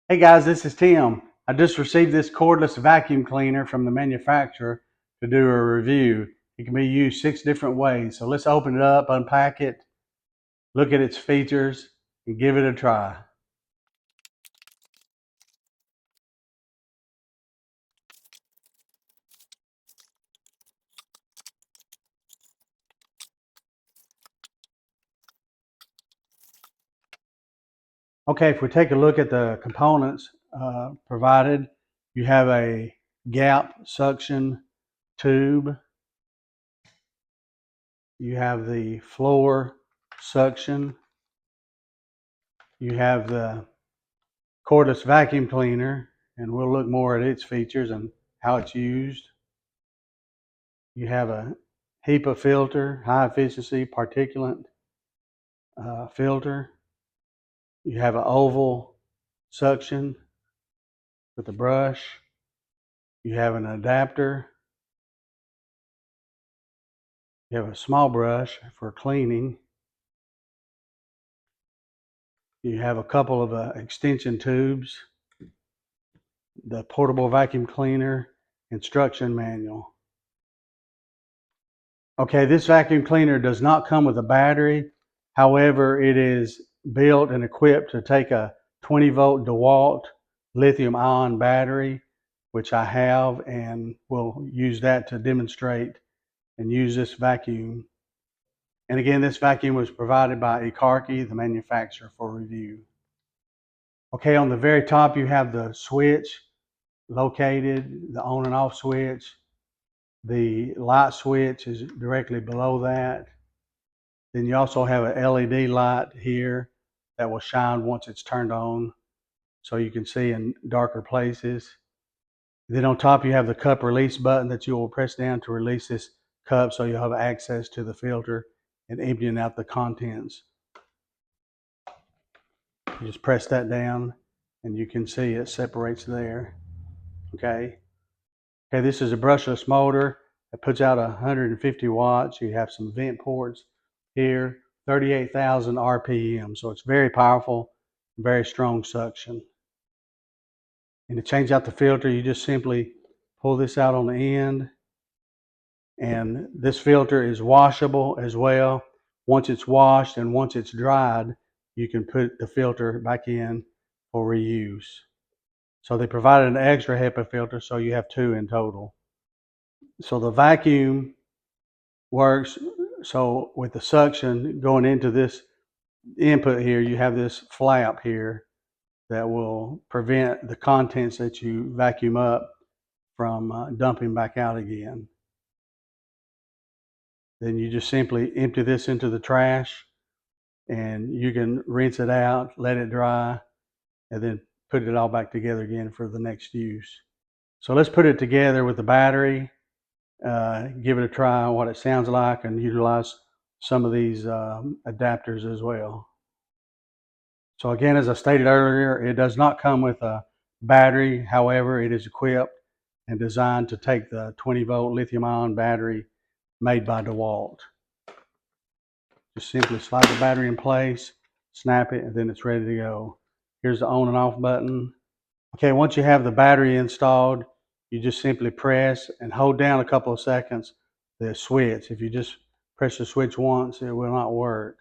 Hey guys, this is Tim. I just received this cordless vacuum cleaner from the manufacturer to do a review. It can be used 6 different ways. So let's open it up, unpack it, look at its features, and give it a try. Okay, if we take a look at the components provided, you have a gap suction tube. You have the floor suction. You have the cordless vacuum cleaner, and we'll look more at its features and how it's used. You have a HEPA filter, high efficiency particulate filter. You have an oval suction with a brush. You have an adapter. You have a small brush for cleaning. You have a couple of extension tubes, the portable vacuum cleaner instruction manual. Okay, this vacuum cleaner does not come with a battery. However, it is built and equipped to take a 20-volt DeWalt lithium-ion battery, which I have, and we'll use that to demonstrate and use this vacuum. And again, this vacuum was provided by ECARKE, the manufacturer, for review. Okay, on the very top you have the switch located, the on and off switch. The light switch is directly below that. Then you also have an LED light here that will shine once it's turned on, so you can see in darker places. Then on top you have the cup release button that you will press down to release this cup, so you'll have access to the filter and emptying out the contents. You just press that down and you can see it separates there. Okay, this is a brushless motor that puts out 150 watts. You have some vent ports here, 38,000 RPM, so it's very powerful, very strong suction. And to change out the filter, you just simply pull this out on the end, and this filter is washable as well. Once it's washed and once it's dried, you can put the filter back in for reuse. So they provided an extra HEPA filter, so you have 2 in total. So the vacuum works, so with the suction going into this input here, you have this flap here that will prevent the contents that you vacuum up from dumping back out again. Then you just simply empty this into the trash, and you can rinse it out, let it dry, and then put it all back together again for the next use. So let's put it together with the battery, give it a try, what it sounds like, and utilize some of these adapters as well. So again, as I stated earlier, it does not come with a battery. However, it is equipped and designed to take the 20-volt lithium-ion battery made by DeWalt. Just simply slide the battery in place, snap it, and then it's ready to go. Here's the on and off button. Okay, once you have the battery installed, you just simply press and hold down a couple of seconds the switch. If you just press the switch once, it will not work.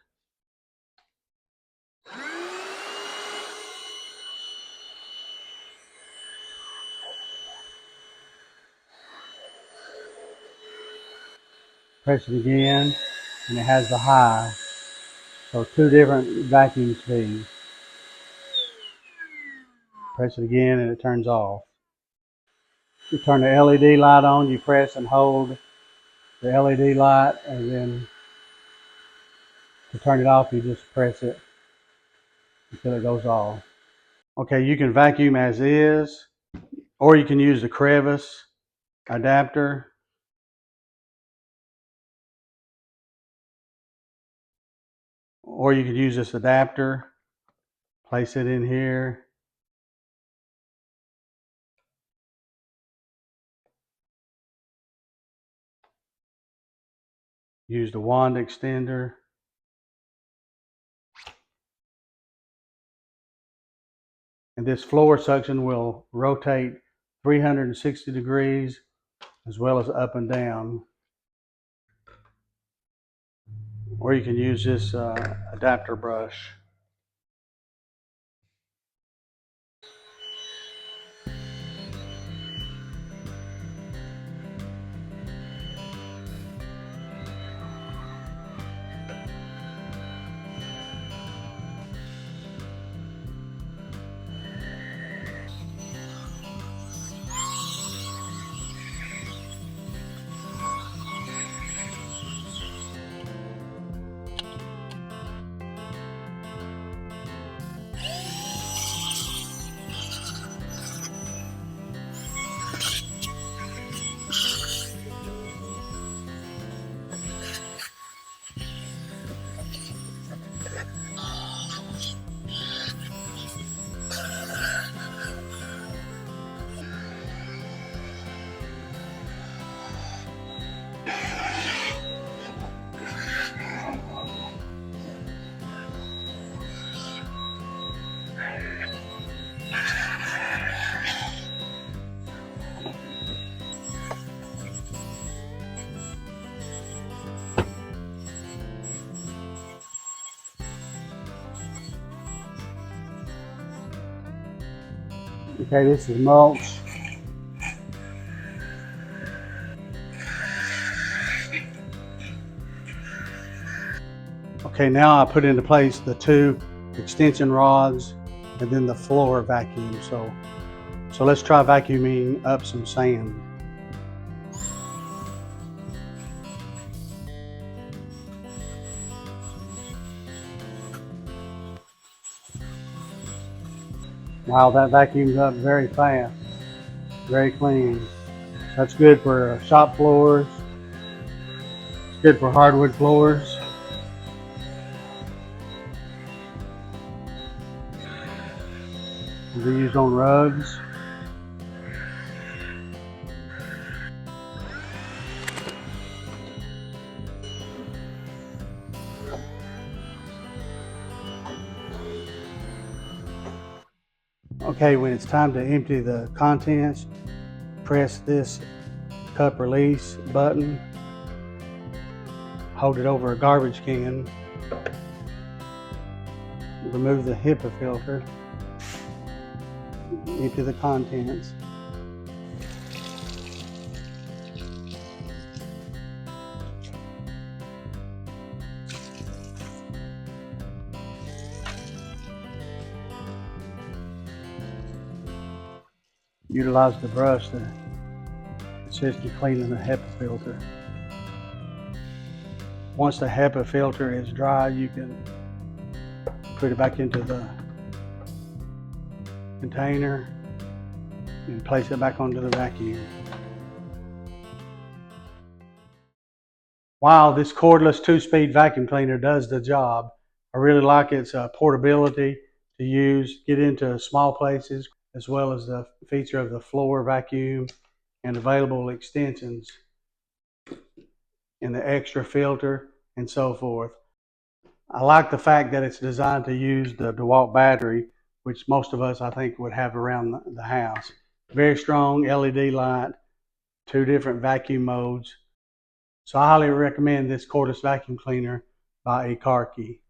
Press it again, and it has the high. So 2 different vacuum speeds. Press it again and it turns off. You turn the LED light on, you press and hold the LED light, and then to turn it off, you just press it until it goes off. Okay, you can vacuum as is, or you can use the crevice adapter. Or you could use this adapter, place it in here. Use the wand extender. And this floor suction will rotate 360 degrees as well as up and down. Or you can use this adapter brush. Okay, this is mulch. Okay, now I put into place the 2 extension rods and then the floor vacuum. So let's try vacuuming up some sand. Wow, that vacuums up very fast, very clean. That's good for shop floors. It's good for hardwood floors. It'll be used on rugs. Okay, when it's time to empty the contents, press this cup release button, hold it over a garbage can, remove the HEPA filter, empty the contents. Utilize the brush to assist in cleaning the HEPA filter. Once the HEPA filter is dry, you can put it back into the container and place it back onto the vacuum. Wow, this cordless 2-speed vacuum cleaner does the job. I really like its portability to use, get into small places, as well as the feature of the floor vacuum and available extensions and the extra filter and so forth. I like the fact that it's designed to use the DeWalt battery, which most of us I think would have around the house. Very strong LED light, 2 different vacuum modes. So I highly recommend this cordless vacuum cleaner by ECARKE.